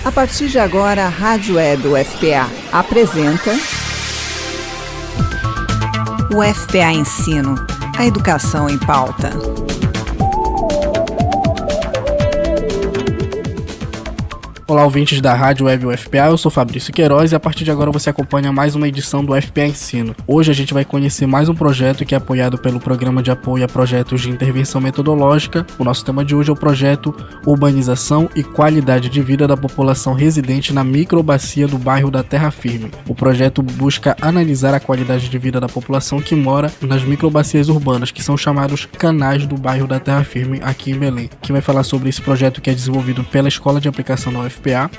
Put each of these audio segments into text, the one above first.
A partir de agora, a Rádio Web UFPA apresenta o UFPA Ensino, a educação em pauta. Olá, ouvintes da Rádio Web UFPA, eu sou Fabrício Queiroz e a partir de agora você acompanha mais uma edição do UFPA Ensino. Hoje a gente vai conhecer mais um projeto que é apoiado pelo Programa de Apoio a Projetos de Intervenção Metodológica. O nosso tema de hoje é o projeto Urbanização e Qualidade de Vida da População Residente na Microbacia do Bairro da Terra Firme. O projeto busca analisar a qualidade de vida da população que mora nas microbacias urbanas, que são chamados canais do Bairro da Terra Firme aqui em Belém. Quem vai falar sobre esse projeto que é desenvolvido pela Escola de Aplicação da UFPA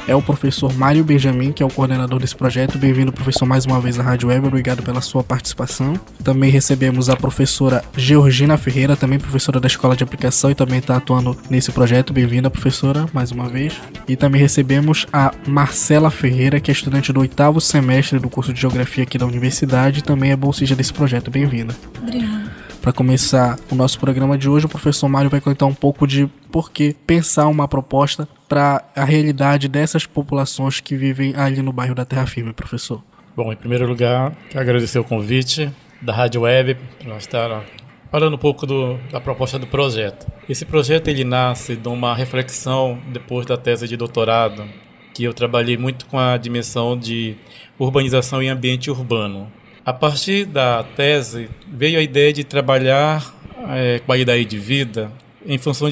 é o professor Mário Benjamin, que é o coordenador desse projeto. Bem-vindo, professor, mais uma vez à Rádio Web. Obrigado pela sua participação. Também recebemos a professora Georgina Ferreira, também professora da Escola de Aplicação e também está atuando nesse projeto. Bem-vinda, professora, mais uma vez. E também recebemos a Marcela Ferreira, que é estudante do 8º semestre do curso de Geografia aqui da Universidade e também é bolsista desse projeto. Bem-vinda. Obrigada. Para começar o nosso programa de hoje, o professor Mário vai contar um pouco de por que pensar uma proposta para a realidade dessas populações que vivem ali no bairro da Terra Firme, professor. Bom, em primeiro lugar, quero agradecer o convite da Rádio Web para nós estar falando um pouco da proposta do projeto. Esse projeto ele nasce de uma reflexão depois da tese de doutorado, que eu trabalhei muito com a dimensão de urbanização e ambiente urbano. A partir da tese, veio a ideia de trabalhar qualidade de vida em função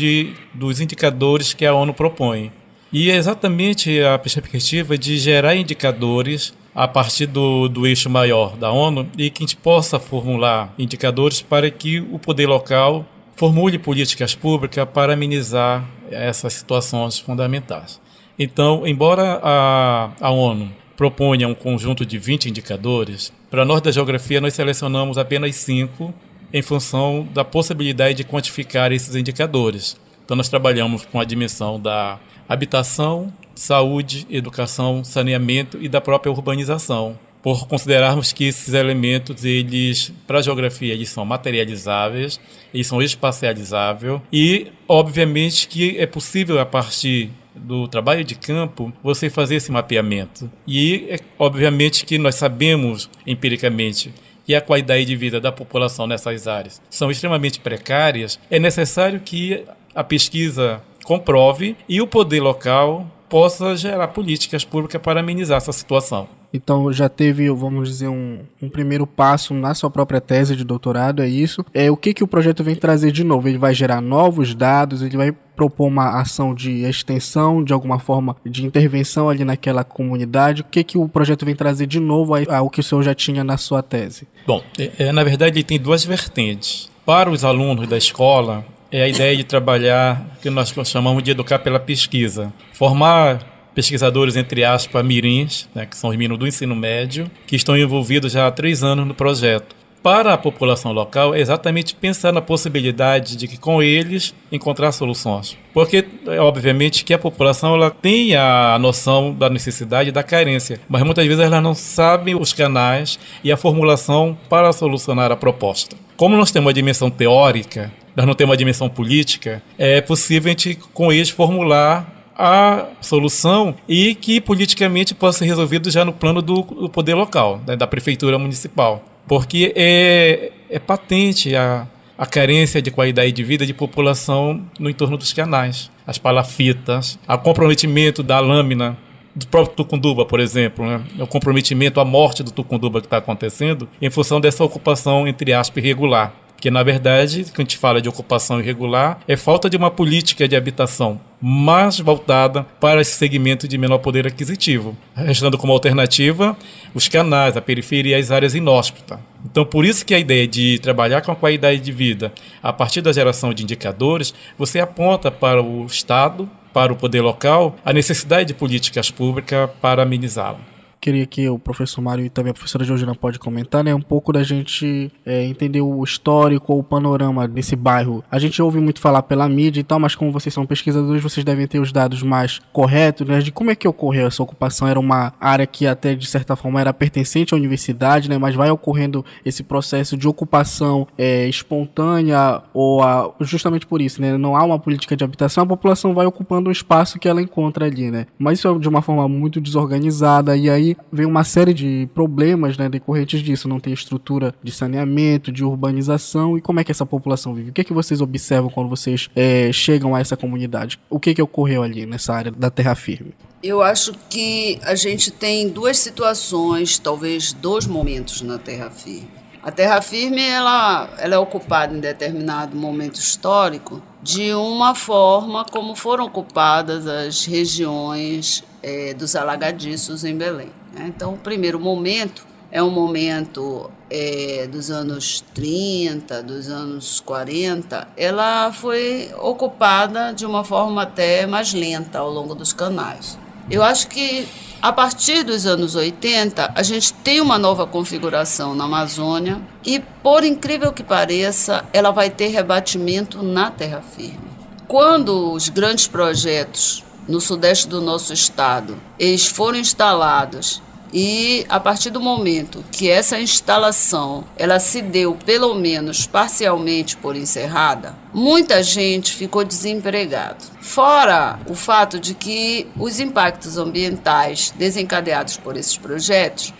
dos indicadores que a ONU propõe. E é exatamente a perspectiva de gerar indicadores a partir do eixo maior da ONU e que a gente possa formular indicadores para que o poder local formule políticas públicas para amenizar essas situações fundamentais. Então, embora a ONU proponha um conjunto de 20 indicadores, para nós da geografia nós selecionamos apenas 5 em função da possibilidade de quantificar esses indicadores. Então nós trabalhamos com a dimensão da habitação, saúde, educação, saneamento e da própria urbanização, por considerarmos que esses elementos, eles, para a geografia, eles são materializáveis, eles são espacializáveis e, obviamente, que é possível, a partir do trabalho de campo, você fazer esse mapeamento. E, obviamente, que nós sabemos, empiricamente, que a qualidade de vida da população nessas áreas são extremamente precárias, é necessário que a pesquisa comprove e o poder local possa gerar políticas públicas para amenizar essa situação. Então já teve, vamos dizer, um primeiro passo na sua própria tese de doutorado, é isso. O que o projeto vem trazer de novo? Ele vai gerar novos dados, ele vai propor uma ação de extensão, de alguma forma de intervenção ali naquela comunidade. O que o projeto vem trazer de novo ao que o senhor já tinha na sua tese? Bom, na verdade ele tem duas vertentes. Para os alunos da escola, é a ideia de trabalhar, que nós chamamos de educar pela pesquisa. Formar pesquisadores, entre aspas, mirins, né, que são os meninos do ensino médio, que estão envolvidos já há 3 anos no projeto. Para a população local, é exatamente pensar na possibilidade de que, com eles, encontrar soluções. Porque, obviamente, que a população ela tem a noção da necessidade e da carência, mas muitas vezes elas não sabem os canais e a formulação para solucionar a proposta. Como nós temos uma dimensão teórica, nós não temos uma dimensão política, é possível a gente, com eles, formular a solução e que politicamente possa ser resolvido já no plano do poder local, né, da prefeitura municipal. Porque é patente a carência de qualidade de vida de população no entorno dos canais. As palafitas, o comprometimento da lâmina do próprio Tucunduba, por exemplo, né? O comprometimento, a morte do Tucunduba que está acontecendo em função dessa ocupação, entre aspas, irregular. Porque, na verdade, quando a gente fala de ocupação irregular, é falta de uma política de habitação mais voltada para esse segmento de menor poder aquisitivo, restando como alternativa os canais, a periferia e as áreas inóspitas. Então, por isso que a ideia de trabalhar com a qualidade de vida a partir da geração de indicadores, você aponta para o Estado, para o poder local, a necessidade de políticas públicas para amenizá-la. queria que o professor Mário e também a professora Georgina pode comentar, né, um pouco da gente entender o histórico ou o panorama desse bairro. A gente ouve muito falar pela mídia e tal, mas como vocês são pesquisadores, vocês devem ter os dados mais corretos, né, de como é que ocorreu essa ocupação. Era uma área que até de certa forma era pertencente à universidade, né, mas vai ocorrendo esse processo de ocupação espontânea justamente por isso, né, não há uma política de habitação, a população vai ocupando o espaço que ela encontra ali, né, mas isso é de uma forma muito desorganizada e aí vem uma série de problemas, né, decorrentes disso. Não tem estrutura de saneamento, de urbanização. E como é que essa população vive? O que é que vocês observam quando vocês chegam a essa comunidade? O que ocorreu ali nessa área da terra firme? Eu acho que a gente tem duas situações, talvez dois momentos na terra firme. A terra firme ela é ocupada em determinado momento histórico de uma forma como foram ocupadas as regiões dos alagadiços em Belém. Então, o primeiro momento é um momento dos anos 30, dos anos 40. Ela foi ocupada de uma forma até mais lenta ao longo dos canais. Eu acho que, a partir dos anos 80, a gente tem uma nova configuração na Amazônia e, por incrível que pareça, ela vai ter rebatimento na terra firme. Quando os grandes projetos no sudeste do nosso estado, eles foram instalados e a partir do momento que essa instalação ela se deu pelo menos parcialmente por encerrada, muita gente ficou desempregada. Fora o fato de que os impactos ambientais desencadeados por esses projetos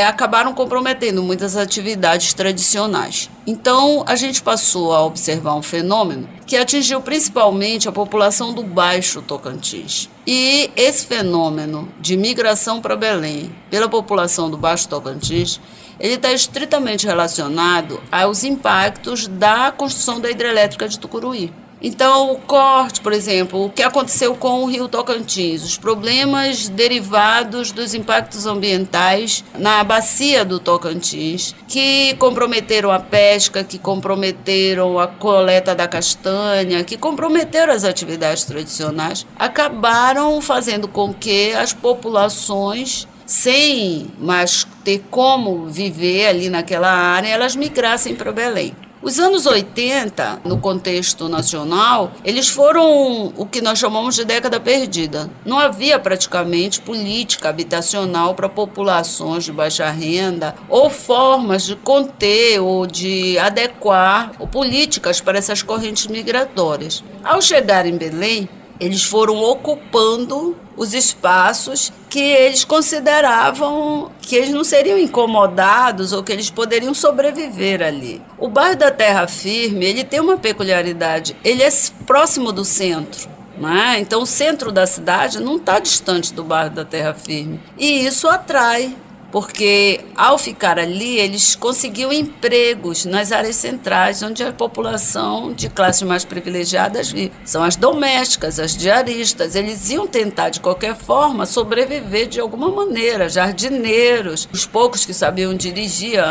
acabaram comprometendo muitas atividades tradicionais. Então, a gente passou a observar um fenômeno que atingiu principalmente a população do Baixo Tocantins. E esse fenômeno de migração para Belém pela população do Baixo Tocantins, ele está estritamente relacionado aos impactos da construção da hidrelétrica de Tucuruí. Então, o corte, por exemplo, o que aconteceu com o Rio Tocantins, os problemas derivados dos impactos ambientais na bacia do Tocantins, que comprometeram a pesca, que comprometeram a coleta da castanha, que comprometeram as atividades tradicionais, acabaram fazendo com que as populações, sem mais ter como viver ali naquela área, elas migrassem para Belém. Os anos 80, no contexto nacional, eles foram o que nós chamamos de década perdida. Não havia praticamente política habitacional para populações de baixa renda ou formas de conter ou de adequar políticas para essas correntes migratórias. Ao chegar em Belém, eles foram ocupando os espaços que eles consideravam que eles não seriam incomodados ou que eles poderiam sobreviver ali. O bairro da Terra Firme, ele tem uma peculiaridade, ele é próximo do centro, né? Então o centro da cidade não está distante do bairro da Terra Firme e isso atrai, porque ao ficar ali, eles conseguiam empregos nas áreas centrais, onde a população de classes mais privilegiadas vive. São as domésticas, as diaristas, eles iam tentar de qualquer forma sobreviver de alguma maneira, jardineiros, os poucos que sabiam dirigir,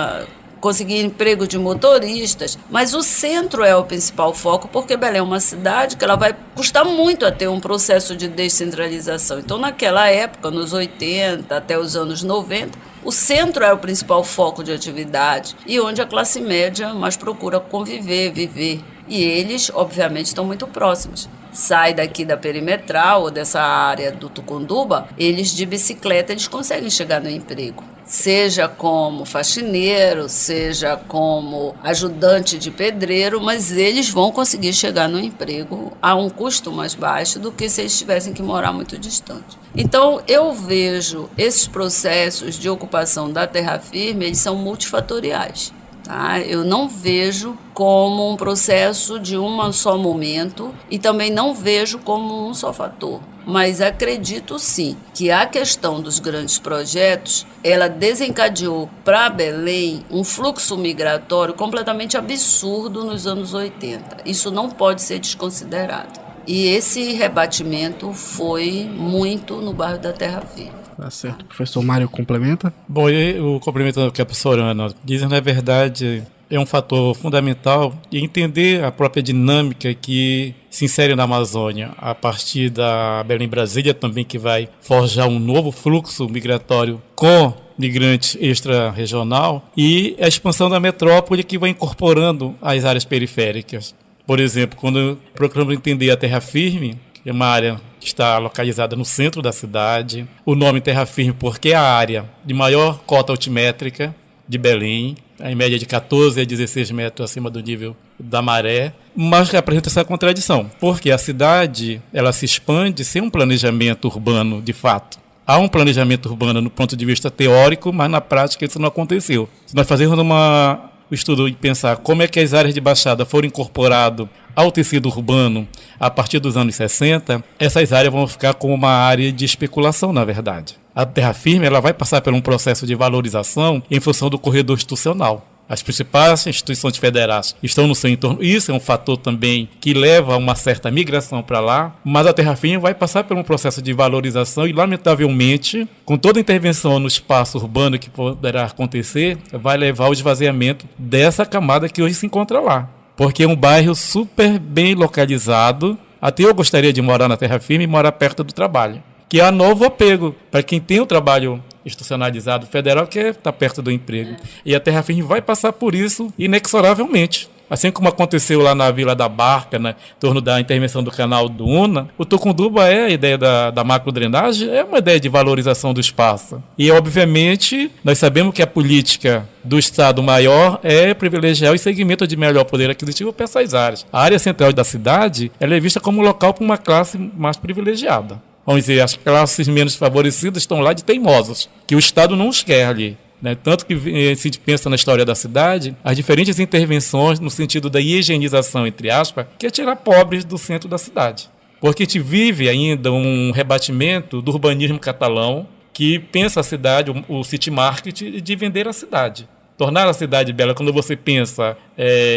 conseguir emprego de motoristas, mas o centro é o principal foco, porque Belém é uma cidade que ela vai custar muito a ter um processo de descentralização. Então, naquela época, nos 80 até os anos 90, o centro é o principal foco de atividade e onde a classe média mais procura conviver, viver. E eles, obviamente, estão muito próximos. Sai daqui da perimetral ou dessa área do Tucunduba, eles de bicicleta eles conseguem chegar no emprego. Seja como faxineiro, seja como ajudante de pedreiro, mas eles vão conseguir chegar no emprego a um custo mais baixo do que se eles tivessem que morar muito distante. Então, eu vejo esses processos de ocupação da terra firme, eles são multifatoriais. Tá? Eu não vejo como um processo de um só momento e também não vejo como um só fator. Mas acredito sim que a questão dos grandes projetos, ela desencadeou para Belém um fluxo migratório completamente absurdo nos anos 80. Isso não pode ser desconsiderado. E esse rebatimento foi muito no bairro da Terra Firme. Tá certo. Professor Mário complementa? Bom, eu complemento o que a professora Ana diz, na verdade, é um fator fundamental e entender a própria dinâmica que se insere na Amazônia, a partir da Belém-Brasília também, que vai forjar um novo fluxo migratório com migrantes extra-regional, e a expansão da metrópole, que vai incorporando as áreas periféricas. Por exemplo, quando procuramos entender a terra firme, que é uma área que está localizada no centro da cidade, o nome terra firme porque é a área de maior cota altimétrica de Belém, em média de 14 a 16 metros acima do nível da maré, mas que apresenta essa contradição, porque a cidade ela se expande sem um planejamento urbano de fato. Há um planejamento urbano no ponto de vista teórico, mas na prática isso não aconteceu. Se nós fazermos um estudo e pensar como é que as áreas de baixada foram incorporadas ao tecido urbano a partir dos anos 60, essas áreas vão ficar como uma área de especulação, na verdade. A terra firme ela vai passar por um processo de valorização em função do corredor institucional. As principais instituições federais estão no seu entorno. Isso é um fator também que leva a uma certa migração para lá, mas a terra firme vai passar por um processo de valorização e, lamentavelmente, com toda intervenção no espaço urbano que poderá acontecer, vai levar ao esvaziamento dessa camada que hoje se encontra lá. Porque é um bairro super bem localizado. Até eu gostaria de morar na terra firme e morar perto do trabalho, que é um novo apego para quem tem o trabalho institucionalizado federal, que está perto do emprego. E a terra firme vai passar por isso inexoravelmente. Assim como aconteceu lá na Vila da Barca, né, em torno da intervenção do canal do Una, o Tucunduba a ideia da macrodrenagem, é uma ideia de valorização do espaço. E, obviamente, nós sabemos que a política do Estado maior é privilegiar o segmento de melhor poder aquisitivo para essas áreas. A área central da cidade ela é vista como local para uma classe mais privilegiada. Vamos dizer, as classes menos favorecidas estão lá de teimosos, que o Estado não os quer ali. Né? Tanto que se pensa na história da cidade, as diferentes intervenções no sentido da higienização, entre aspas, que é tirar pobres do centro da cidade. Porque a gente vive ainda um rebatimento do urbanismo catalão que pensa a cidade, o city market, de vender a cidade. Tornar a cidade bela, quando você pensa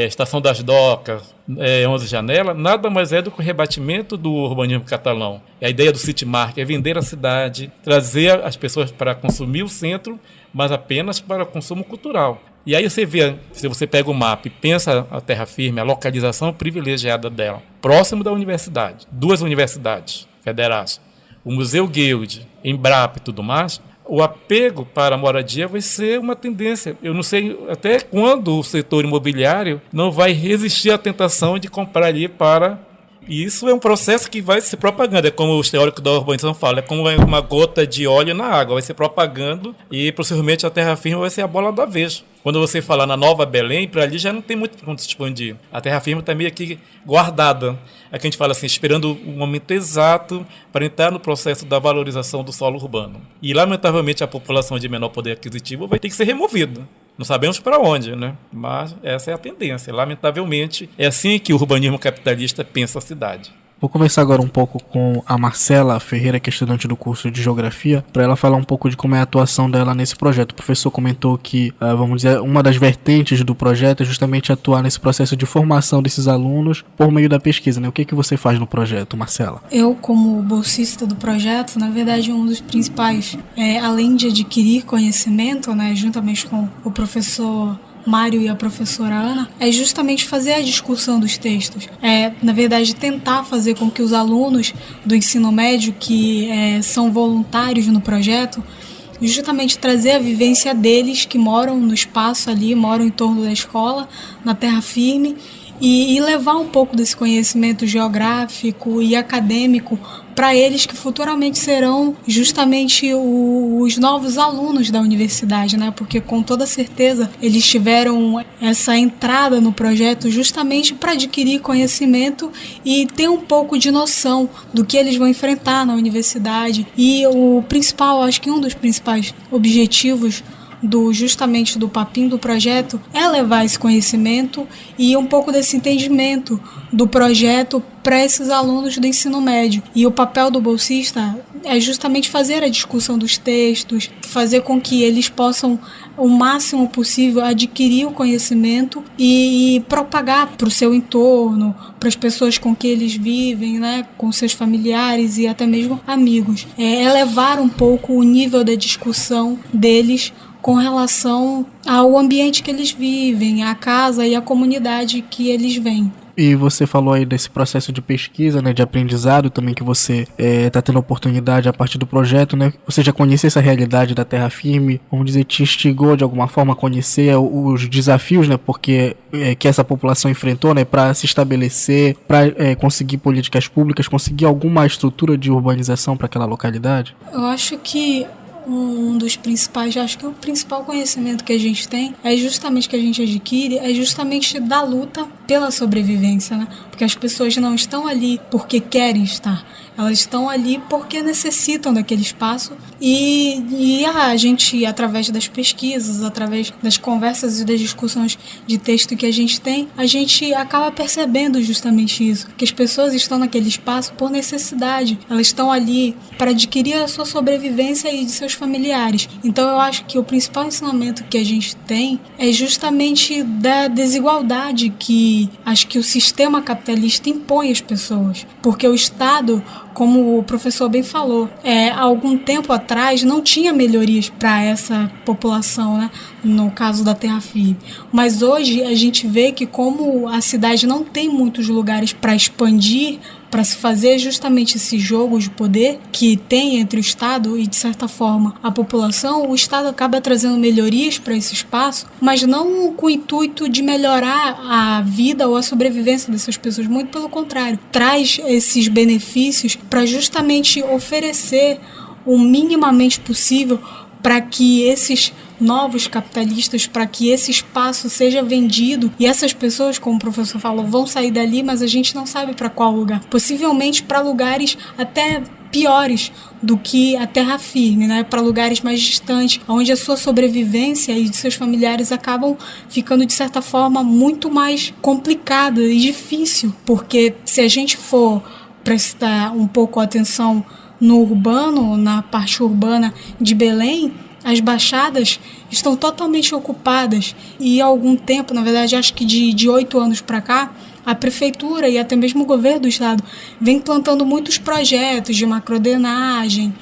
Estação das Docas, 11 Janelas, nada mais é do que o rebatimento do urbanismo catalão. A ideia do city market é vender a cidade, trazer as pessoas para consumir o centro, mas apenas para consumo cultural. E aí você vê, se você pega o mapa e pensa a terra firme, a localização privilegiada dela, próximo da universidade, 2 universidades federais, o Museu Guild, Embrapa e tudo mais, o apego para a moradia vai ser uma tendência. Eu não sei até quando o setor imobiliário não vai resistir à tentação de comprar ali para... E isso é um processo que vai se propagando. É como os teóricos da urbanização falam, é como uma gota de óleo na água. Vai se propagando e possivelmente a terra firme vai ser a bola da vez. Quando você fala na Nova Belém, para ali já não tem muito como se expandir. A terra firme está meio aqui guardada. É que a gente fala assim, esperando o momento exato para entrar no processo da valorização do solo urbano. E, lamentavelmente, a população de menor poder aquisitivo vai ter que ser removida. Não sabemos para onde, né? Mas essa é a tendência. Lamentavelmente, é assim que o urbanismo capitalista pensa a cidade. Vou conversar agora um pouco com a Marcela Ferreira, que é estudante do curso de Geografia, para ela falar um pouco de como é a atuação dela nesse projeto. O professor comentou que, vamos dizer, uma das vertentes do projeto é justamente atuar nesse processo de formação desses alunos por meio da pesquisa, né? O que você faz no projeto, Marcela? Eu, como bolsista do projeto, na verdade, um dos principais, além de adquirir conhecimento, né, juntamente com o professor Mário e a professora Ana, é justamente fazer a discussão dos textos. Na verdade, tentar fazer com que os alunos do ensino médio, que são voluntários no projeto, justamente trazer a vivência deles, que moram no espaço ali, moram em torno da escola, na terra firme, e levar um pouco desse conhecimento geográfico e acadêmico para eles, que futuramente serão justamente os novos alunos da universidade, né? Porque com toda certeza eles tiveram essa entrada no projeto justamente para adquirir conhecimento e ter um pouco de noção do que eles vão enfrentar na universidade. E o principal, acho que um dos principais objetivos justamente do papinho do projeto é levar esse conhecimento e um pouco desse entendimento do projeto para esses alunos do ensino médio. E o papel do bolsista é justamente fazer a discussão dos textos, fazer com que eles possam, o máximo possível, adquirir o conhecimento e propagar para o seu entorno, para as pessoas com que eles vivem, né, com seus familiares e até mesmo amigos. Elevar um pouco o nível da discussão deles com relação ao ambiente que eles vivem, a casa e a comunidade que eles vêm. E você falou aí desse processo de pesquisa, né, de aprendizado também, que você está tendo oportunidade a partir do projeto, né? Você já conhecia essa realidade da terra firme, vamos dizer, te instigou de alguma forma a conhecer os desafios, né, porque que essa população enfrentou, né, para se estabelecer, para conseguir políticas públicas, conseguir alguma estrutura de urbanização para aquela localidade? Eu acho que um dos principais, acho que o principal conhecimento que a gente tem é justamente que a gente adquire, é justamente da luta pela sobrevivência, né? Porque as pessoas não estão ali porque querem estar, elas estão ali porque necessitam daquele espaço e a gente, através das pesquisas, através das conversas e das discussões de texto que a gente acaba percebendo justamente isso, que as pessoas estão naquele espaço por necessidade, elas estão ali para adquirir a sua sobrevivência e de seus familiares. Então eu acho que o principal ensinamento que a gente tem é justamente da desigualdade que acho que o sistema capitalista impõe às pessoas, porque o Estado, como o professor bem falou, há algum tempo atrás não tinha melhorias para essa população, né? No caso da terra firme. Mas hoje a gente vê que como a cidade não tem muitos lugares para expandir, para se fazer justamente esse jogo de poder que tem entre o Estado e, de certa forma, a população, o Estado acaba trazendo melhorias para esse espaço, mas não com o intuito de melhorar a vida ou a sobrevivência dessas pessoas, muito pelo contrário, traz esses benefícios para justamente oferecer o minimamente possível para que esses novos capitalistas, para que esse espaço seja vendido e essas pessoas, como o professor falou, vão sair dali, mas a gente não sabe para qual lugar. Possivelmente para lugares até piores do que a terra firme, né? Para lugares mais distantes, onde a sua sobrevivência e de seus familiares acabam ficando, de certa forma, muito mais complicada e difícil, porque se a gente for prestar um pouco atenção no urbano, na parte urbana de Belém, as baixadas estão totalmente ocupadas e há algum tempo, na verdade, acho que de 8 anos para cá, a prefeitura e até mesmo o governo do estado vem plantando muitos projetos de macrodenagem,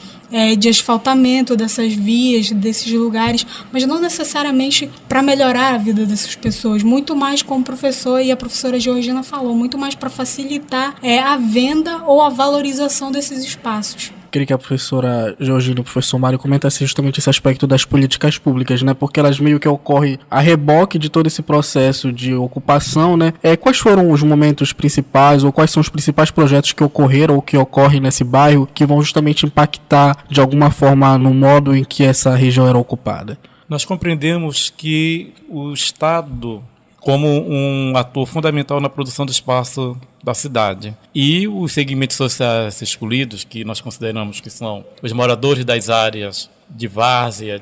de asfaltamento dessas vias, desses lugares, mas não necessariamente para melhorar a vida dessas pessoas, muito mais, como o professor e a professora Georgina falou, muito mais para facilitar a venda ou a valorização desses espaços. Queria que a professora Georgina e o professor Mário comentassem justamente esse aspecto das políticas públicas, né? Porque elas meio que ocorrem a reboque de todo esse processo de ocupação, né? Quais foram os momentos principais ou quais são os principais projetos que ocorreram ou que ocorrem nesse bairro que vão justamente impactar de alguma forma no modo em que essa região era ocupada? Nós compreendemos que o Estado, como um ator fundamental na produção do espaço da cidade, e os segmentos sociais excluídos, que nós consideramos que são os moradores das áreas de várzea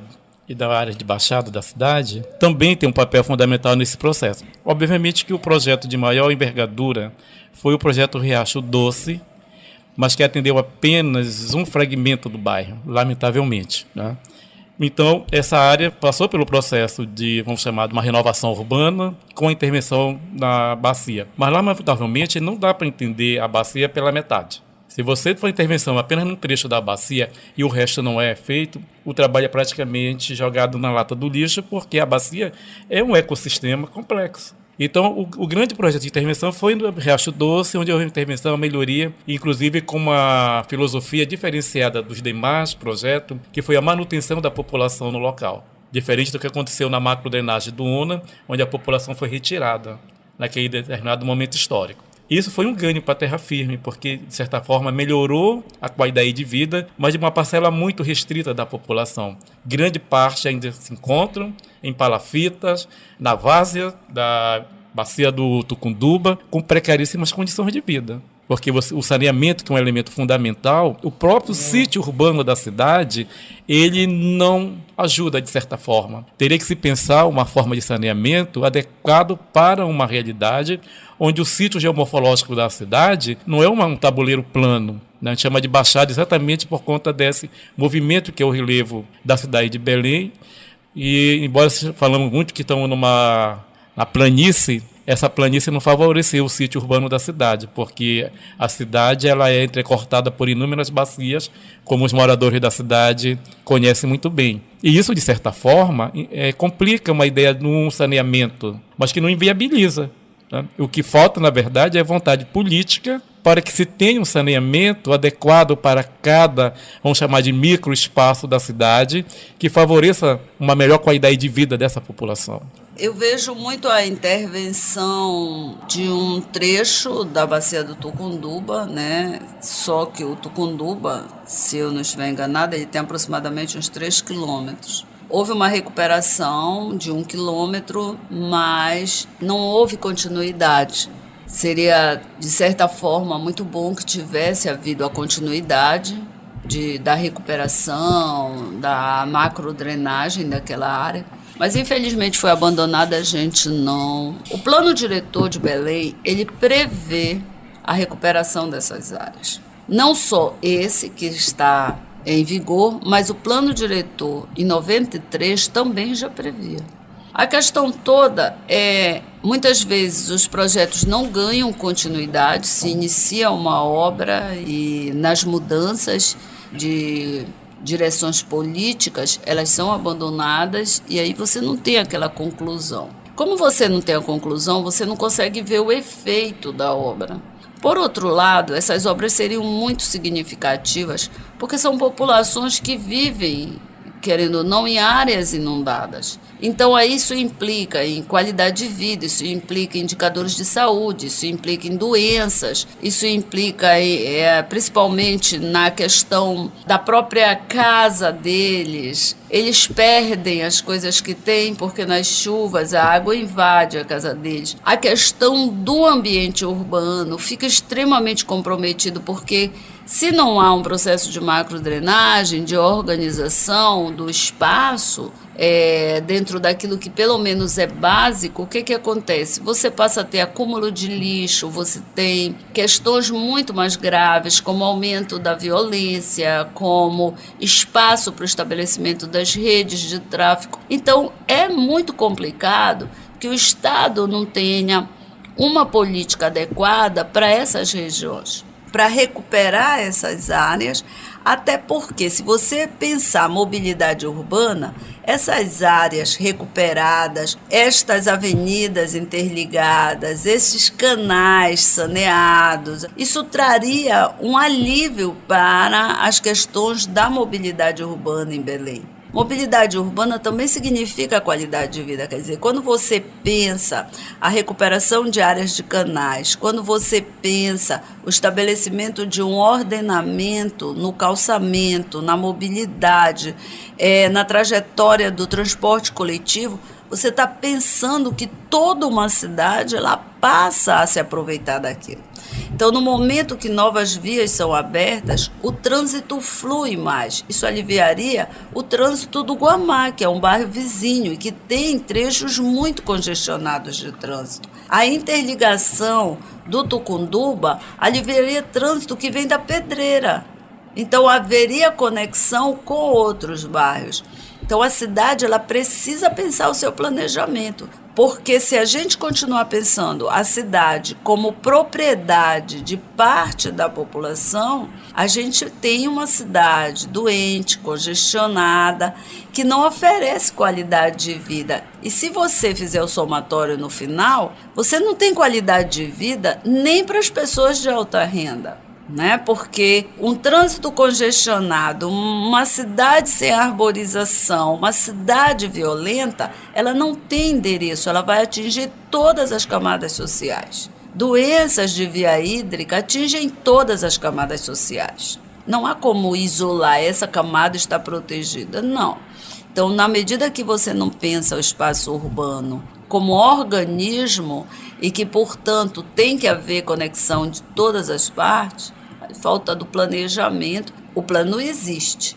e da área de baixada da cidade, também tem um papel fundamental nesse processo. Obviamente que o projeto de maior envergadura foi o projeto Riacho Doce, mas que atendeu apenas um fragmento do bairro, lamentavelmente, né? Então, essa área passou pelo processo de, vamos chamar, de uma renovação urbana com intervenção na bacia. Mas, lamentavelmente, não dá para entender a bacia pela metade. Se você for intervenção apenas num trecho da bacia e o resto não é feito, o trabalho é praticamente jogado na lata do lixo, porque a bacia é um ecossistema complexo. Então, o grande projeto de intervenção foi no Riacho Doce, onde houve intervenção, melhoria, inclusive com uma filosofia diferenciada dos demais projetos, que foi a manutenção da população no local. Diferente do que aconteceu na macrodrenagem do UNA, onde a população foi retirada naquele determinado momento histórico. Isso foi um ganho para a terra firme, porque, de certa forma, melhorou a qualidade de vida, mas de uma parcela muito restrita da população. Grande parte ainda se encontram em palafitas, na várzea da bacia do Tucunduba, com precaríssimas condições de vida. Porque o saneamento, que é um elemento fundamental, o próprio sítio urbano da cidade, ele não ajuda de certa forma. Teria que se pensar uma forma de saneamento adequado para uma realidade onde o sítio geomorfológico da cidade não é um tabuleiro plano, né? A gente chama de baixada exatamente por conta desse movimento que é o relevo da cidade de Belém. E, embora falamos muito que estamos na planície essa planície não favoreceu o sítio urbano da cidade, porque a cidade ela é entrecortada por inúmeras bacias, como os moradores da cidade conhecem muito bem. E isso, de certa forma, complica uma ideia de um saneamento, mas que não inviabiliza. Tá? O que falta, na verdade, é vontade política para que se tenha um saneamento adequado para cada, vamos chamar de microespaço da cidade, que favoreça uma melhor qualidade de vida dessa população. Eu vejo muito a intervenção de um trecho da bacia do Tucunduba, né? Só que o Tucunduba, se eu não estiver enganada, ele tem aproximadamente uns 3 quilômetros. Houve uma recuperação de 1 quilômetro, mas não houve continuidade. Seria, de certa forma, muito bom que tivesse havido a continuidade da recuperação, da macrodrenagem daquela área. Mas, infelizmente, foi abandonada, a gente não... O plano diretor de Belém, ele prevê a recuperação dessas áreas. Não só esse que está em vigor, mas o plano diretor, em 93, também já previa. A questão toda é, muitas vezes os projetos não ganham continuidade, se inicia uma obra e nas mudanças de direções políticas, elas são abandonadas e aí você não tem aquela conclusão. Como você não tem a conclusão, você não consegue ver o efeito da obra. Por outro lado, essas obras seriam muito significativas porque são populações que vivem, querendo ou não, em áreas inundadas. Então, isso implica em qualidade de vida, isso implica em indicadores de saúde, isso implica em doenças, isso implica principalmente na questão da própria casa deles. Eles perdem as coisas que têm porque nas chuvas a água invade a casa deles. A questão do ambiente urbano fica extremamente comprometido porque se não há um processo de macrodrenagem, de organização do espaço, dentro daquilo que pelo menos é básico, o que acontece? Você passa a ter acúmulo de lixo, você tem questões muito mais graves, como aumento da violência, como espaço para o estabelecimento das redes de tráfico. Então, é muito complicado que o Estado não tenha uma política adequada para essas regiões, para recuperar essas áreas, até porque, se você pensar mobilidade urbana, essas áreas recuperadas, estas avenidas interligadas, esses canais saneados, isso traria um alívio para as questões da mobilidade urbana em Belém. Mobilidade urbana também significa qualidade de vida, quer dizer, quando você pensa a recuperação de áreas de canais, quando você pensa o estabelecimento de um ordenamento no calçamento, na mobilidade, na trajetória do transporte coletivo, você está pensando que toda uma cidade ela passa a se aproveitar daquilo. Então, no momento que novas vias são abertas, o trânsito flui mais. Isso aliviaria o trânsito do Guamá, que é um bairro vizinho e que tem trechos muito congestionados de trânsito. A interligação do Tucunduba aliviaria trânsito que vem da Pedreira. Então, haveria conexão com outros bairros. Então, a cidade ela precisa pensar o seu planejamento, porque se a gente continuar pensando a cidade como propriedade de parte da população, a gente tem uma cidade doente, congestionada, que não oferece qualidade de vida. E se você fizer o somatório no final, você não tem qualidade de vida nem para as pessoas de alta renda. Né? Porque um trânsito congestionado, uma cidade sem arborização, uma cidade violenta, ela não tem endereço, ela vai atingir todas as camadas sociais. Doenças de via hídrica atingem todas as camadas sociais. Não há como isolar, essa camada está protegida, não. Então, na medida que você não pensa o espaço urbano como organismo e que, portanto, tem que haver conexão de todas as partes, falta do planejamento, o plano existe,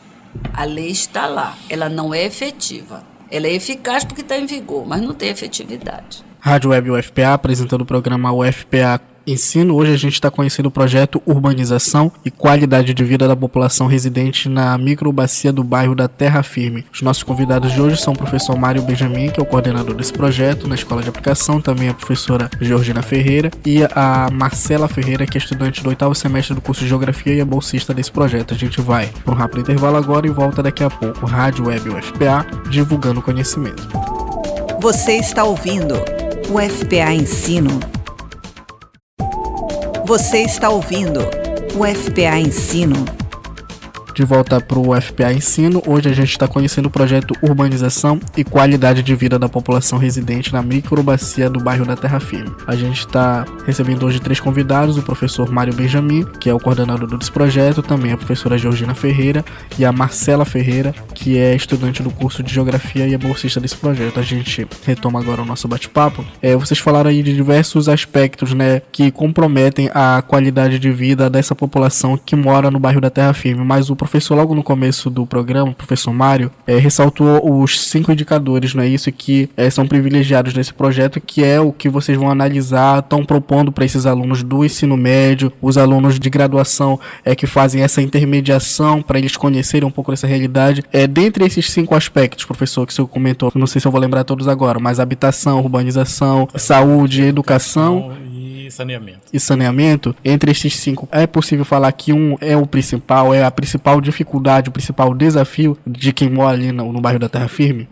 a lei está lá, ela não é efetiva. Ela é eficaz porque está em vigor, mas não tem efetividade. Rádio Web UFPA, apresentando o programa UFPA Ensino. Hoje a gente está conhecendo o projeto Urbanização e Qualidade de Vida da População Residente na Microbacia do bairro da Terra Firme. Os nossos convidados de hoje são o professor Mário Benjamin, que é o coordenador desse projeto na Escola de Aplicação, também a professora Georgina Ferreira, e a Marcela Ferreira, que é estudante do 8º semestre do curso de Geografia e é bolsista desse projeto. A gente vai para um rápido intervalo agora e volta daqui a pouco. Rádio Web UFPA, divulgando conhecimento. Você está ouvindo o FPA Ensino. Você está ouvindo o FPA Ensino. De volta para o FPA Ensino, hoje a gente está conhecendo o projeto Urbanização e Qualidade de Vida da População Residente na Microbacia do bairro da Terra Firme. A gente está recebendo hoje 3 convidados, o professor Mário Benjamin, que é o coordenador desse projeto, também a professora Georgina Ferreira e a Marcela Ferreira, que é estudante do curso de Geografia e é bolsista desse projeto. A gente retoma agora o nosso bate-papo. Vocês falaram aí de diversos aspectos, né, que comprometem a qualidade de vida dessa população que mora no bairro da Terra Firme, mas o professor, logo no começo do programa, o professor Mário, ressaltou os 5 indicadores, não é isso, que são privilegiados nesse projeto, que é o que vocês vão analisar, estão propondo para esses alunos do ensino médio, os alunos de graduação que fazem essa intermediação para eles conhecerem um pouco dessa realidade. Dentre esses 5 aspectos, professor, que o senhor comentou, não sei se eu vou lembrar todos agora, mas habitação, urbanização, saúde, educação e saneamento, entre esses 5, é possível falar que um é o principal, é a principal dificuldade, o principal desafio de quem mora ali no bairro da Terra Firme?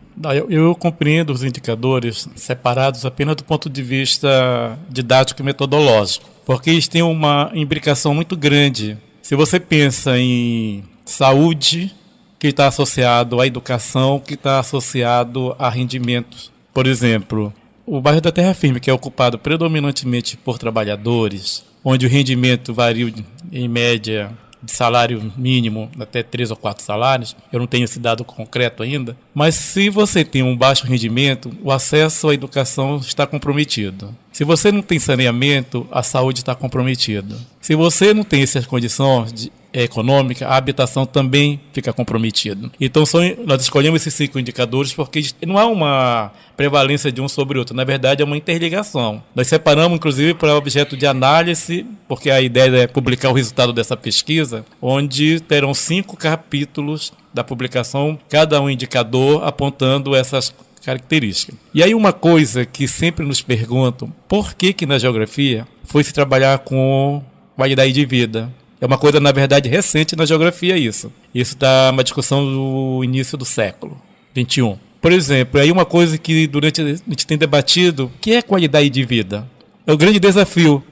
Eu compreendo os indicadores separados apenas do ponto de vista didático e metodológico, porque eles têm uma imbricação muito grande. Se você pensa em saúde, que está associado à educação, que está associado a rendimentos. Por exemplo, o bairro da Terra Firme, que é ocupado predominantemente por trabalhadores, onde o rendimento varia em média de salário mínimo até 3 ou 4 salários, eu não tenho esse dado concreto ainda, mas se você tem um baixo rendimento, o acesso à educação está comprometido. Se você não tem saneamento, a saúde está comprometida. Se você não tem essas condições econômicas, a habitação também fica comprometida. Então nós escolhemos esses 5 indicadores porque não há uma prevalência de um sobre o outro, na verdade é uma interligação. Nós separamos inclusive para objeto de análise, porque a ideia é publicar o resultado dessa pesquisa, onde terão 5 capítulos da publicação, cada um indicador apontando essas características. E aí uma coisa que sempre nos perguntam, por que na geografia foi se trabalhar com qualidade de vida? É uma coisa, na verdade, recente na geografia isso. Isso está uma discussão do início do século XXI. Por exemplo, aí uma coisa que durante a gente tem debatido, que é qualidade de vida? É um grande desafio,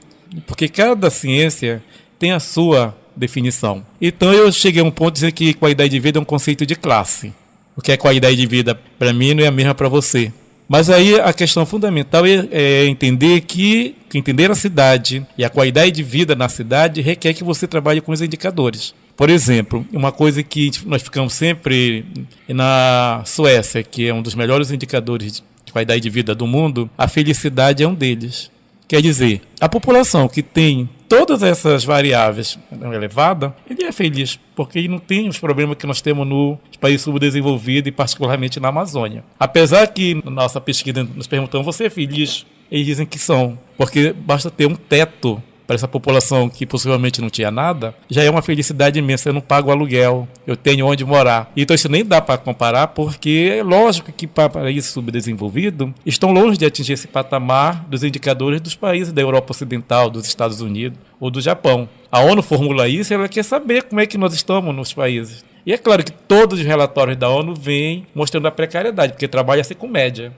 porque cada ciência tem a sua definição. Então eu cheguei a um ponto de dizer que qualidade de vida é um conceito de classe. O que é qualidade de vida para mim não é a mesma para você. Mas aí a questão fundamental é entender a cidade e a qualidade de vida na cidade requer que você trabalhe com os indicadores. Por exemplo, uma coisa que nós ficamos sempre na Suécia, que é um dos melhores indicadores de qualidade de vida do mundo, a felicidade é um deles. Quer dizer, a população que tem todas essas variáveis elevadas, ele é feliz, porque ele não tem os problemas que nós temos nos países subdesenvolvidos e particularmente na Amazônia. Apesar que na nossa pesquisa nos perguntamos, você é feliz? Eles dizem que são, porque basta ter um teto para essa população que possivelmente não tinha nada, já é uma felicidade imensa. Eu não pago aluguel, eu tenho onde morar. Então isso nem dá para comparar, porque é lógico que países subdesenvolvidos estão longe de atingir esse patamar dos indicadores dos países da Europa Ocidental, dos Estados Unidos ou do Japão. A ONU formula isso e ela quer saber como é que nós estamos nos países. E é claro que todos os relatórios da ONU vêm mostrando a precariedade, porque trabalha-se com média.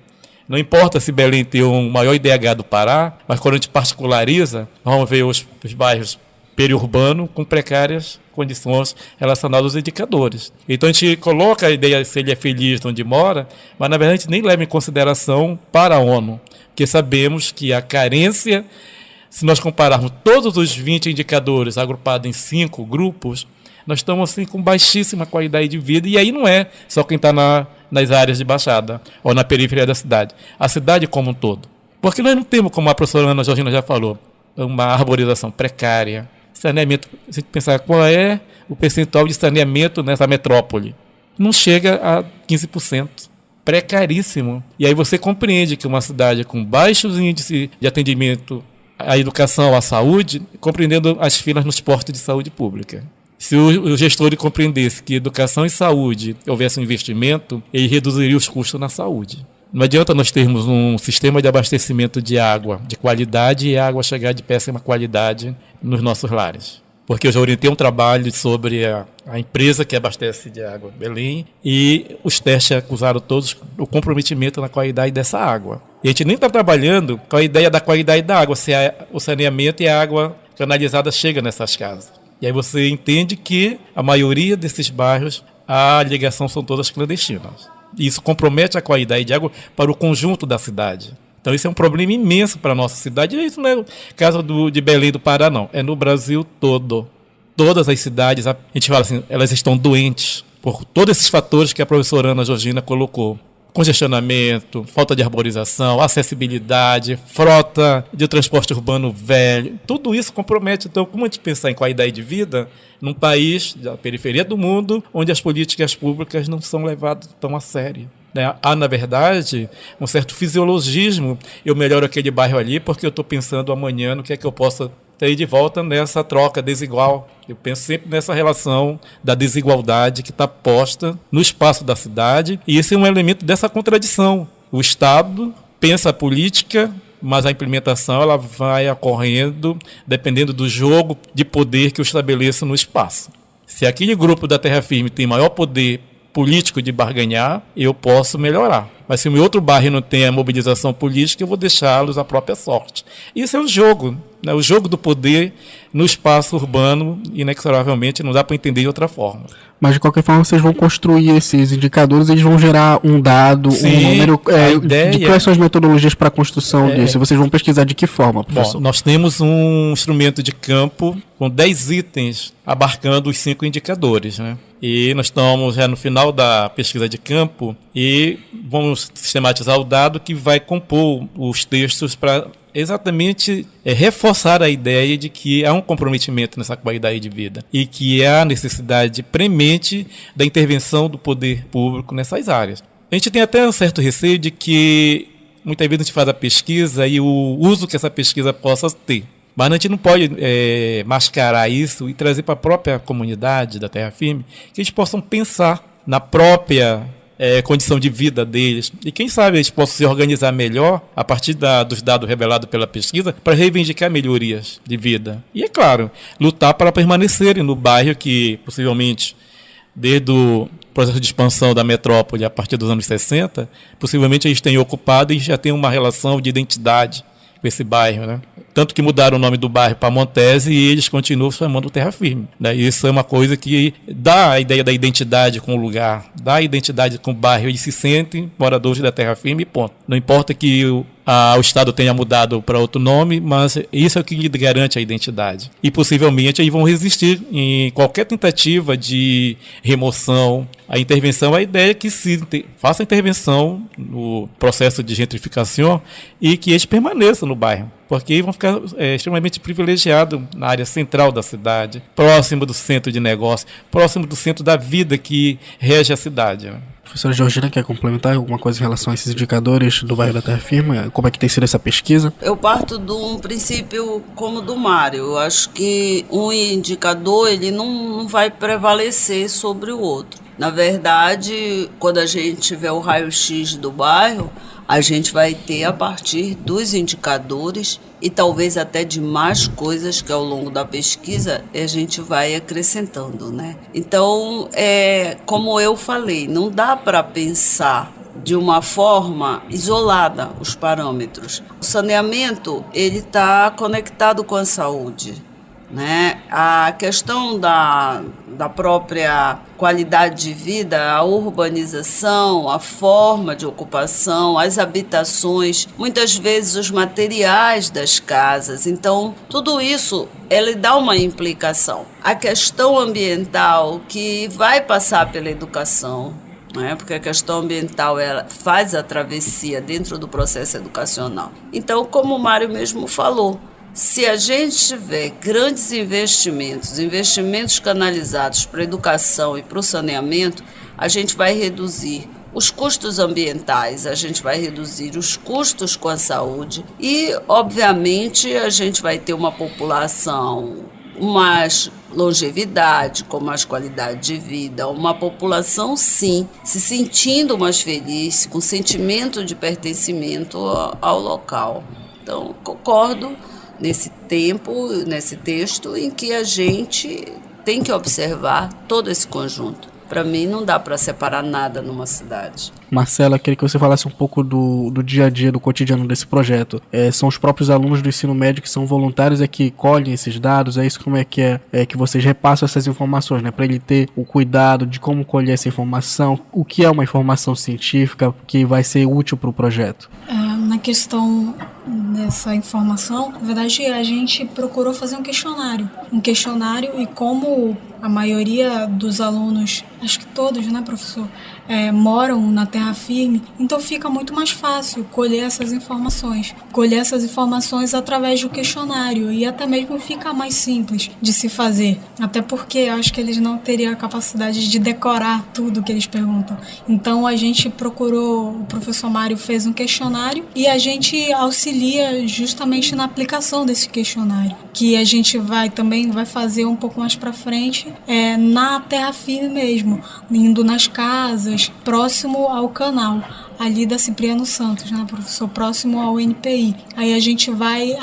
Não importa se Belém tem um maior IDH do Pará, mas quando a gente particulariza, vamos ver os bairros periurbanos com precárias condições relacionadas aos indicadores. Então a gente coloca a ideia se ele é feliz onde mora, mas na verdade a gente nem leva em consideração para a ONU, porque sabemos que a carência, se nós compararmos todos os 20 indicadores agrupados em 5 grupos, nós estamos assim com baixíssima qualidade de vida, e aí não é só quem está nas áreas de baixada ou na periferia da cidade, a cidade como um todo. Porque nós não temos, como a professora Ana Georgina já falou, uma arborização precária, saneamento. Se a gente pensar qual é o percentual de saneamento nessa metrópole, não chega a 15%. Precaríssimo. E aí você compreende que uma cidade com baixos índices de atendimento a educação, a saúde, compreendendo as filas nos postos de saúde pública. Se o gestor compreendesse que educação e saúde houvesse um investimento, ele reduziria os custos na saúde. Não adianta nós termos um sistema de abastecimento de água de qualidade e a água chegar de péssima qualidade nos nossos lares. Porque eu já orientei um trabalho sobre a empresa que abastece de água Belém e os testes acusaram todos o comprometimento na qualidade dessa água. E a gente nem está trabalhando com a ideia da qualidade da água, se o saneamento e a água canalizada chegam nessas casas. E aí você entende que a maioria desses bairros, a ligação são todas clandestinas. E isso compromete a qualidade de água para o conjunto da cidade. Então isso é um problema imenso para a nossa cidade. E isso não é o caso de Belém do Pará, não. É no Brasil todo. Todas as cidades, a gente fala assim, elas estão doentes por todos esses fatores que a professora Ana Georgina colocou. Congestionamento, falta de arborização, acessibilidade, frota de transporte urbano velho. Tudo isso compromete. Então, como a gente pensar em qualidade de vida num país da periferia do mundo, onde as políticas públicas não são levadas tão a sério? Há, na verdade, um certo fisiologismo. Eu melhoro aquele bairro ali porque eu estou pensando amanhã no que é que eu possa ter de volta nessa troca desigual. Eu penso sempre nessa relação da desigualdade que está posta no espaço da cidade, e esse é um elemento dessa contradição. O Estado pensa a política, mas a implementação ela vai ocorrendo dependendo do jogo de poder que eu estabeleço no espaço. Se aquele grupo da Terra Firme tem maior poder político de barganhar, eu posso melhorar. Mas se o meu outro bairro não tem a mobilização política, eu vou deixá-los à própria sorte. Isso é o jogo, né? O jogo do poder no espaço urbano, inexoravelmente, não dá para entender de outra forma. Mas, de qualquer forma, vocês vão construir esses indicadores, eles vão gerar um dado, sim, um número. De quais são as metodologias para a construção disso? Vocês vão pesquisar de que forma, professor? Bom, nós temos um instrumento de campo com 10 itens abarcando os 5 indicadores, né? E nós estamos já no final da pesquisa de campo e vamos sistematizar o dado que vai compor os textos para exatamente reforçar a ideia de que há um comprometimento nessa qualidade de vida e que há necessidade premente da intervenção do poder público nessas áreas. A gente tem até um certo receio de que muitas vezes a gente faz a pesquisa e o uso que essa pesquisa possa ter. Mas a gente não pode mascarar isso e trazer para a própria comunidade da Terra Firme que eles possam pensar na própria condição de vida deles. E quem sabe eles possam se organizar melhor a partir dos dados revelados pela pesquisa para reivindicar melhorias de vida. E, é claro, lutar para permanecerem no bairro que, possivelmente, desde o processo de expansão da metrópole a partir dos anos 60, possivelmente eles tenham ocupado e já têm uma relação de identidade com esse bairro, né? Tanto que mudaram o nome do bairro para Montese e eles continuam chamando Terra Firme, né? Isso é uma coisa que dá a ideia da identidade com o lugar, dá a identidade com o bairro. Eles se sentem moradores da Terra Firme e ponto. Não importa que o Estado tenha mudado para outro nome, mas isso é o que lhe garante a identidade. E possivelmente eles vão resistir em qualquer tentativa de remoção. A intervenção, a ideia é que se faça intervenção no processo de gentrificação e que eles permaneçam no bairro, porque vão ficar extremamente privilegiados na área central da cidade, próximo do centro de negócio, próximo do centro da vida que rege a cidade. Professora Georgina, quer complementar alguma coisa em relação a esses indicadores do bairro da Terra Firme? Como é que tem sido essa pesquisa? Eu parto de um princípio como o do Mário. Eu acho que um indicador ele não vai prevalecer sobre o outro. Na verdade, quando a gente tiver o raio-x do bairro, a gente vai ter a partir dos indicadores e talvez até de mais coisas que ao longo da pesquisa a gente vai acrescentando, né? Então, como eu falei, não dá para pensar de uma forma isolada os parâmetros. O saneamento ele está conectado com a saúde, né? A questão da própria qualidade de vida, a urbanização, a forma de ocupação, as habitações, muitas vezes os materiais das casas. Então, tudo isso ele dá uma implicação. A questão ambiental que vai passar pela educação, né? Porque a questão ambiental ela faz a travessia dentro do processo educacional. Então, como o Mário mesmo falou, se a gente tiver grandes investimentos canalizados para a educação e para o saneamento, a gente vai reduzir os custos ambientais, a gente vai reduzir os custos com a saúde e, obviamente, a gente vai ter uma população com mais longevidade, com mais qualidade de vida, uma população, sim, se sentindo mais feliz, com sentimento de pertencimento ao local. Então, concordo nesse texto em que a gente tem que observar todo esse conjunto. Para mim, não dá para separar nada numa cidade. Marcela, queria que você falasse um pouco do dia a dia, do cotidiano desse projeto. São os próprios alunos do ensino médio que são voluntários que colhem esses dados? É isso? Como é que que vocês repassam essas informações, né? Para ele ter o cuidado de como colher essa informação, o que é uma informação científica que vai ser útil para o projeto? Na questão dessa informação, na verdade, a gente procurou fazer um questionário e como a maioria dos alunos, acho que todos, né, professor, moram na terra firme, então fica muito mais fácil colher essas informações através do questionário e até mesmo fica mais simples de se fazer, até porque eu acho que eles não teriam a capacidade de decorar tudo que eles perguntam. Então a gente procurou, o professor Mário fez um questionário e a gente auxilia justamente na aplicação desse questionário, que a gente vai fazer um pouco mais para frente na terra firme mesmo, indo nas casas, próximo ao canal ali da Cipriano Santos, né, professor, próximo ao NPI. Aí a gente vai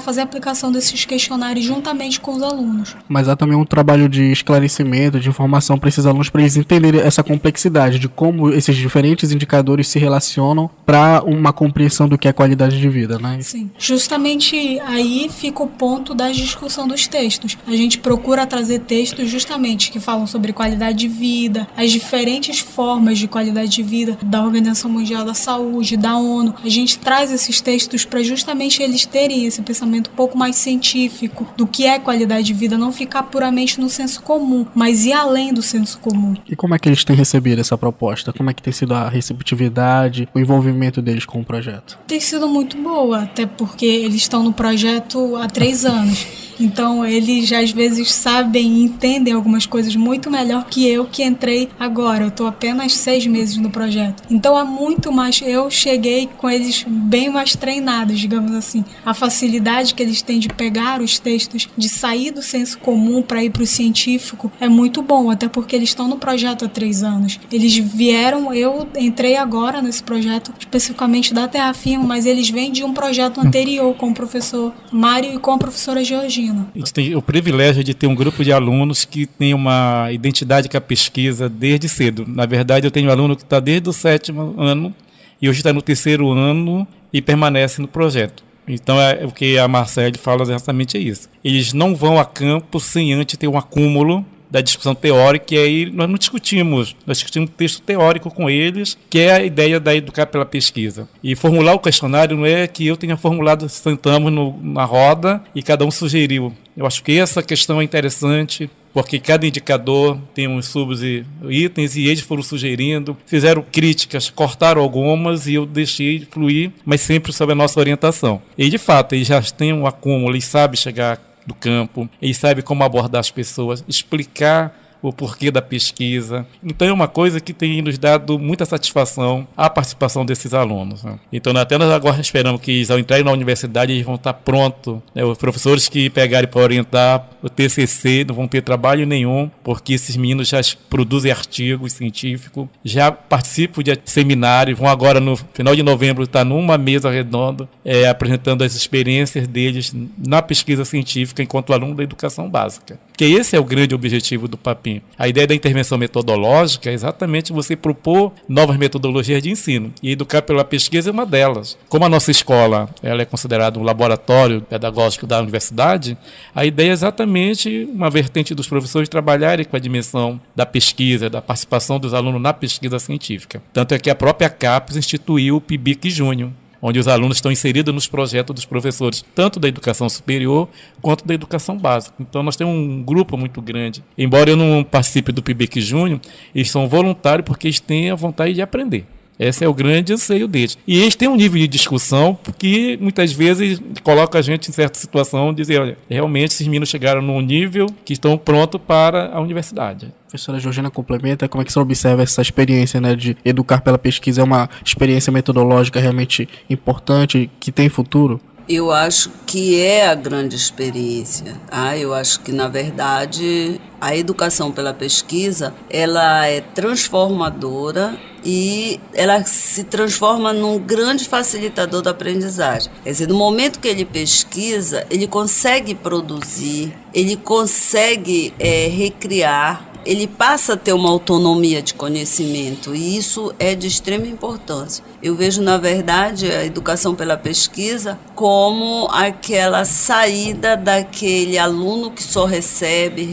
fazer a aplicação desses questionários juntamente com os alunos. Mas há também um trabalho de esclarecimento, de informação para esses alunos, para eles entenderem essa complexidade de como esses diferentes indicadores se relacionam para uma compreensão do que é qualidade de vida, né? Sim, justamente aí fica o ponto da discussão dos textos. A gente procura trazer textos justamente que falam sobre qualidade de vida, as diferentes formas de qualidade de vida da Organização Mundial da Saúde, da ONU. A gente traz esses textos para justamente eles terem esse pensamento um pouco mais científico do que é qualidade de vida, não ficar puramente no senso comum, mas ir além do senso comum. E como é que eles têm recebido essa proposta? Como é que tem sido a receptividade, o envolvimento deles com o projeto? Tem sido muito boa, até porque eles estão no projeto há 3 anos. Então eles já às vezes sabem e entendem algumas coisas muito melhor que eu, que entrei agora. Eu estou apenas 6 meses no projeto. Então é muito mais, eu cheguei com eles bem mais treinados, digamos assim. A facilidade que eles têm de pegar os textos, de sair do senso comum para ir para o científico é muito bom, até porque eles estão no projeto há 3 anos. Eles vieram, eu entrei agora nesse projeto, especificamente da Terra Firme, mas eles vêm de um projeto anterior com o professor Mário e com a professora Georgina. A gente tem o privilégio de ter um grupo de alunos que tem uma identidade com a pesquisa desde cedo. Na verdade, eu tenho um aluno que está desde o 7º ano e hoje está no 3º ano e permanece no projeto. Então, o que a Marcele fala exatamente é isso. Eles não vão a campo sem antes ter um acúmulo da discussão teórica, e aí nós não discutimos, nós discutimos um texto teórico com eles, que é a ideia da educar pela pesquisa. E formular o questionário não é que eu tenha formulado, sentamos na roda e cada um sugeriu. Eu acho que essa questão é interessante, porque cada indicador tem uns sub-itens e eles foram sugerindo, fizeram críticas, cortaram algumas e eu deixei fluir, mas sempre sob a nossa orientação. E de fato, eles já têm um acúmulo, eles sabem chegar do campo, eles sabem como abordar as pessoas, explicar o porquê da pesquisa. Então é uma coisa que tem nos dado muita satisfação a participação desses alunos, né? Então até nós agora esperamos que eles, ao entrarem na universidade, eles vão estar prontos, né? Os professores que pegarem para orientar o TCC não vão ter trabalho nenhum, porque esses meninos já produzem artigos científicos, já participam de seminários, vão agora no final de novembro estar numa mesa redonda apresentando as experiências deles na pesquisa científica enquanto aluno da educação básica. Que esse é o grande objetivo do PAPIM. A ideia da intervenção metodológica é exatamente você propor novas metodologias de ensino. E educar pela pesquisa é uma delas. Como a nossa escola ela é considerada um laboratório pedagógico da universidade, a ideia é exatamente uma vertente dos professores trabalharem com a dimensão da pesquisa, da participação dos alunos na pesquisa científica. Tanto é que a própria CAPES instituiu o PIBIC Júnior, onde os alunos estão inseridos nos projetos dos professores, tanto da educação superior quanto da educação básica. Então nós temos um grupo muito grande. Embora eu não participe do PIBIC Júnior, eles são voluntários porque eles têm a vontade de aprender. Esse é o grande anseio deles. E eles têm um nível de discussão que muitas vezes coloca a gente em certa situação de dizer, olha, realmente esses meninos chegaram num nível que estão prontos para a universidade. A professora Georgina complementa, como é que você observa essa experiência, né, de educar pela pesquisa? É uma experiência metodológica realmente importante, que tem futuro? Eu acho que é a grande experiência. Eu acho que, na verdade, a educação pela pesquisa, ela é transformadora e ela se transforma num grande facilitador da aprendizagem. Quer dizer, no momento que ele pesquisa, ele consegue produzir, ele consegue recriar, ele passa a ter uma autonomia de conhecimento e isso é de extrema importância. Eu vejo, na verdade, a educação pela pesquisa como aquela saída daquele aluno que só recebe.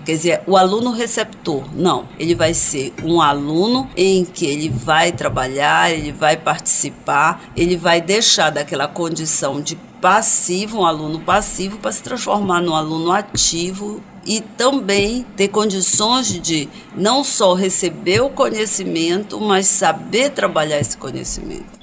Quer dizer, o aluno receptor. Não, ele vai ser um aluno em que ele vai trabalhar, ele vai participar, ele vai deixar daquela condição de passivo, um aluno passivo, para se transformar num aluno ativo e também ter condições de não só receber o conhecimento, mas saber trabalhar esse conhecimento.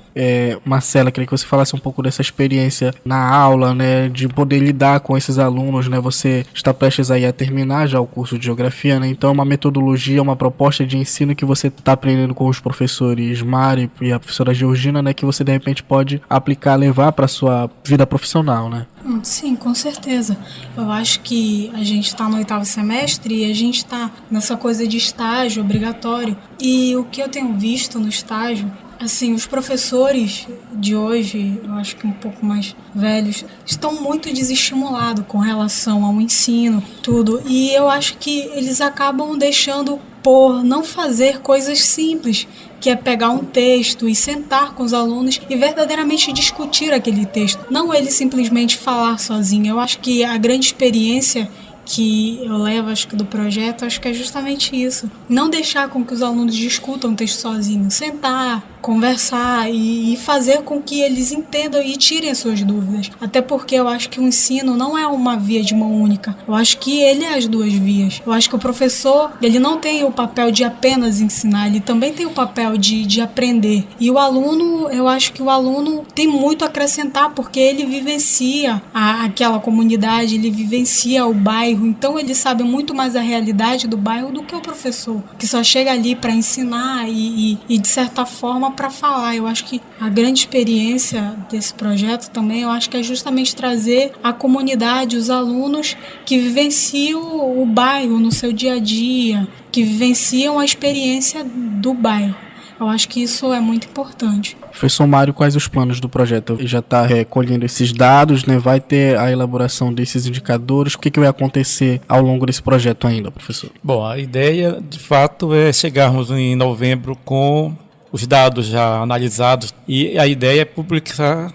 Marcela, queria que você falasse um pouco dessa experiência na aula, né, de poder lidar com esses alunos, né, você está prestes aí a terminar já o curso de Geografia, né, então é uma metodologia, uma proposta de ensino que você está aprendendo com os professores Mari e a professora Georgina, né, que você de repente pode aplicar, levar para a sua vida profissional, né? Sim, com certeza. Eu acho que a gente está no 8º semestre e a gente está nessa coisa de estágio obrigatório, e o que eu tenho visto no estágio, assim, os professores de hoje, eu acho que um pouco mais velhos, estão muito desestimulados com relação ao ensino, tudo. E eu acho que eles acabam deixando por não fazer coisas simples, que é pegar um texto e sentar com os alunos e verdadeiramente discutir aquele texto. Não ele simplesmente falar sozinho. Eu acho que a grande experiência que eu levo, acho que do projeto, acho que é justamente isso. Não deixar com que os alunos discutam o texto sozinhos. Sentar, conversar e fazer com que eles entendam e tirem as suas dúvidas. Até porque eu acho que o ensino não é uma via de mão única. Eu acho que ele é as duas vias. Eu acho que o professor, ele não tem o papel de apenas ensinar, ele também tem o papel de aprender. E o aluno, eu acho que o aluno tem muito a acrescentar, porque ele vivencia aquela comunidade, ele vivencia o bairro, então ele sabe muito mais a realidade do bairro do que o professor, que só chega ali para ensinar e de certa forma para falar. Eu acho que a grande experiência desse projeto também, eu acho que é justamente trazer a comunidade, os alunos que vivenciam o bairro no seu dia a dia, que vivenciam a experiência do bairro. Eu acho que isso é muito importante. Professor Mário, quais os planos do projeto? Já está recolhendo esses dados, né? Vai ter a elaboração desses indicadores? O que vai acontecer ao longo desse projeto ainda, professor? Bom, a ideia, de fato, é chegarmos em novembro com os dados já analisados e a ideia é publicar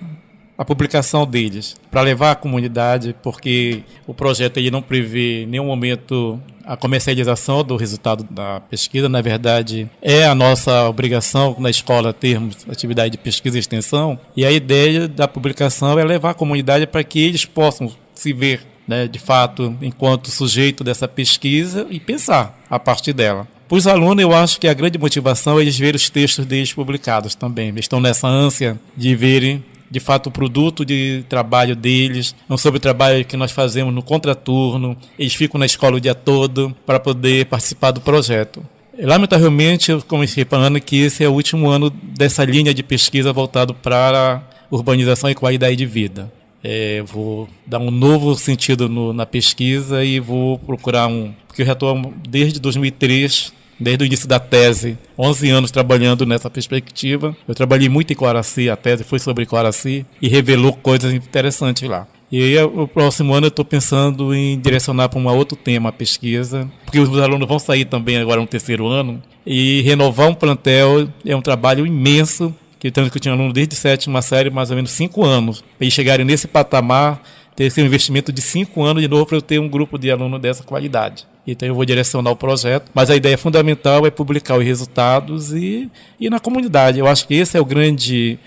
a publicação deles para levar à comunidade, porque o projeto ele não prevê em nenhum momento a comercialização do resultado da pesquisa. Na verdade, é a nossa obrigação na escola termos atividade de pesquisa e extensão, e a ideia da publicação é levar à comunidade para que eles possam se ver, né, de fato, enquanto sujeito dessa pesquisa e pensar a partir dela. Para os alunos, eu acho que a grande motivação é eles verem os textos deles publicados também. Eles estão nessa ânsia de verem, de fato, o produto de trabalho deles, não sobre o trabalho que nós fazemos no contraturno. Eles ficam na escola o dia todo para poder participar do projeto. Lamentavelmente, eu comecei falando que esse é o último ano dessa linha de pesquisa voltado para a urbanização e qualidade de vida. Vou dar um novo sentido na pesquisa e vou procurar porque eu já estou desde 2003, desde o início da tese, 11 anos trabalhando nessa perspectiva. Eu trabalhei muito em Coaraci, a tese foi sobre Coaraci e revelou coisas interessantes lá. E aí, o próximo ano eu estou pensando em direcionar para um outro tema a pesquisa, porque os alunos vão sair também agora no terceiro ano, e renovar um plantel é um trabalho imenso, que eu tinha aluno desde sétima série, mais ou menos 5 anos. Para eles chegarem nesse patamar, ter esse investimento de 5 anos de novo para eu ter um grupo de alunos dessa qualidade. Então eu vou direcionar o projeto, mas a ideia fundamental é publicar os resultados e na comunidade. Eu acho que esse é o grande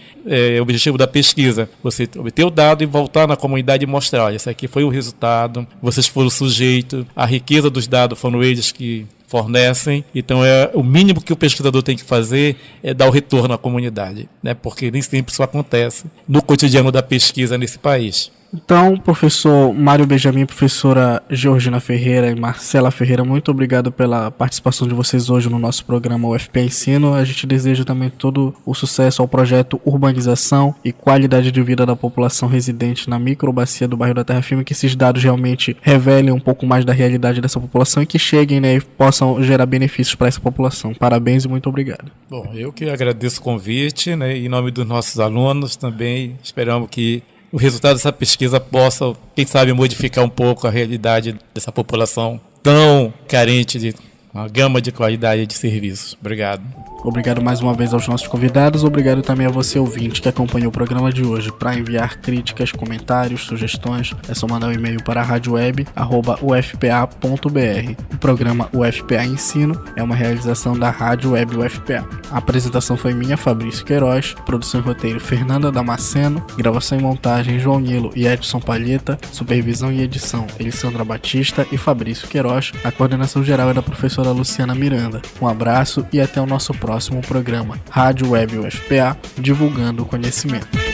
objetivo da pesquisa. Você obter o dado e voltar na comunidade e mostrar, olha, esse aqui foi o resultado, vocês foram o sujeito, a riqueza dos dados foram eles que fornecem. Então, o mínimo que o pesquisador tem que fazer é dar o retorno à comunidade, né? Porque nem sempre isso acontece no cotidiano da pesquisa nesse país. Então, professor Mário Benjamin, professora Georgina Ferreira e Marcela Ferreira, muito obrigado pela participação de vocês hoje no nosso programa UFPA Ensino. A gente deseja também todo o sucesso ao projeto Urbanização e Qualidade de Vida da População Residente na Microbacia do bairro da Terra Firme, que esses dados realmente revelem um pouco mais da realidade dessa população e que cheguem, né, e possam gerar benefícios para essa população. Parabéns e muito obrigado. Bom, eu que agradeço o convite, né, em nome dos nossos alunos também esperamos que o resultado dessa pesquisa possa, quem sabe, modificar um pouco a realidade dessa população tão carente de uma gama de qualidade de serviços. Obrigado. Obrigado mais uma vez aos nossos convidados, obrigado também a você ouvinte que acompanhou o programa de hoje. Para enviar críticas, comentários, sugestões, é só mandar um e-mail para radioweb@ufpa.br. O programa UFPA Ensino é uma realização da Rádio Web UFPA. A apresentação foi minha, Fabrício Queiroz, produção e roteiro Fernanda Damasceno, gravação e montagem João Nilo e Edson Palheta, supervisão e edição Elisandra Batista e Fabrício Queiroz. A coordenação geral é da professora Luciana Miranda. Um abraço e até o nosso próximo programa. Rádio Web UFPA, divulgando o conhecimento.